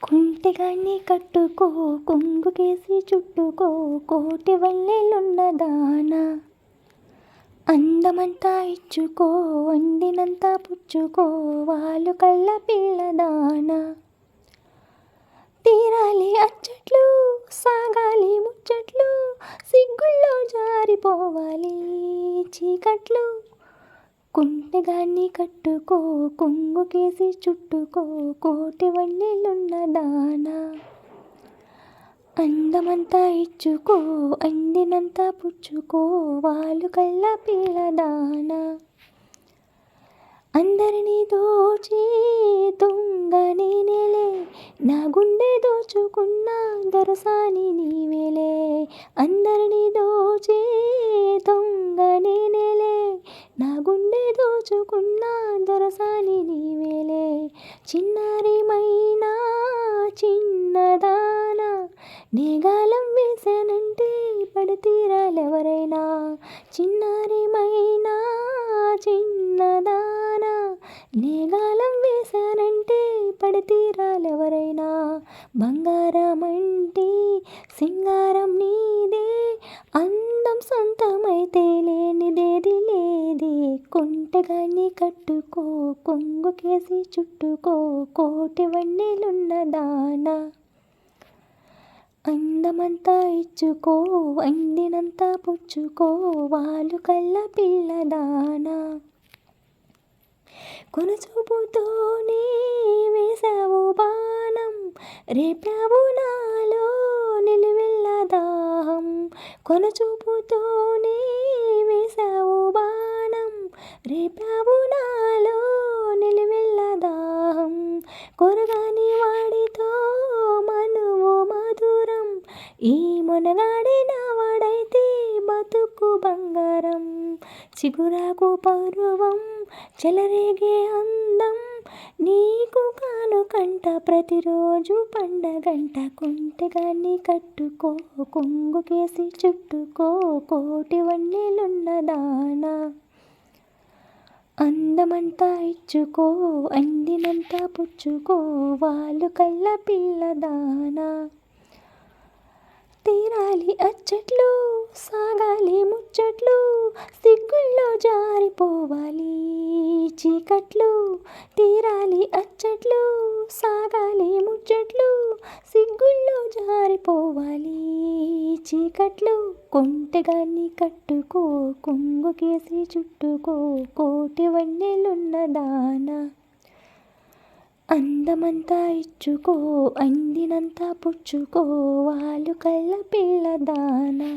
కుంటిగాన్ని కట్టుకో కొంగుకేసి చుట్టుకో కోటి వన్నెలున్నదానా అందమంతా ఇచ్చుకో వండినంతా పుచ్చుకో వాళ్ళు కళ్ళ పిల్లదానా తీరాలి అచ్చట్లు సాగాలి ముచ్చట్లు సిగ్గుల్లో జారిపోవాలి చీకట్లు కుంటగాన్ని కట్టుకో కొంగుకేసి చుట్టుకో కోటి వన్నెలున్నదానా అందమంతా ఇచ్చుకో అందినంతా పుచ్చుకో వాళ్ళు కళ్ళ పిల్లదానా అందరినీ దోచి దొంగ నేనేలే నా గుండె దోచుకున్న దొరసాని నీవేలే అందరినీ దోచి దొంగ నేనేలే నా గుండె దోచుకున్న దొరసాని నీవేలే చిన్నారిమైనా చిన్నదానా నేగాలం వేసానంటే పడితీరాలెవరైనా చిన్నారిమైనా చిన్నదానా నేగాలం వేసానంటే పడితీరాలెవరైనా బంగారమంటే సింగారం నీదే అందం సొంతమైతే లేనిదేది లేదే కుంటగాన్ని కట్టుకో కొంగుకేసి చుట్టుకో కోటి వన్నెలున్నదానా అందమంతా ఇచ్చుకో అందినంతా పుచ్చుకో వాళ్ళు కళ్ళ పిల్లదానా కొనచూపుతోనే వేసావు బాణం రేపావు నాలో నిలువెల్ల దాహం కొనచూపుతోనే వేసావు బాణం రేపావు నాలో నిలువెల్ల దాహం కొరగాని వాడితో మనువు మధురం ఈ మొనగాడే నా వాడైతే బతుకు బంగారం చిగురాకు పర్వం చెలరేగే అందం నీకు కానుకంట ప్రతిరోజు పండగంట కుంటగాన్ని కట్టుకో కొంగుకేసి చుట్టుకో కోటి వన్నెలున్నదానా అందమంతా ఇచ్చుకో అందినంతా పుచ్చుకో వాళ్ళు కళ్ళ పిల్లదానా తీరాలి అచ్చట్లు సాగాలి ముచ్చట్లు సిగ్గుల్లో జారిపోవాలి చీకట్లు తీరాలి అచ్చట్లు సాగాలి ముచ్చట్లు సిగ్గుల్లో జారిపోవాలి చీకట్లు కుంటగాన్ని కట్టుకో కొంగుకేసి చుట్టుకో కోటి వన్నెలున్నదానా అందమంతా ఇచ్చుకో అందినంతా పుచ్చుకో వాళ్ళు కళ్ళ పిల్లదానా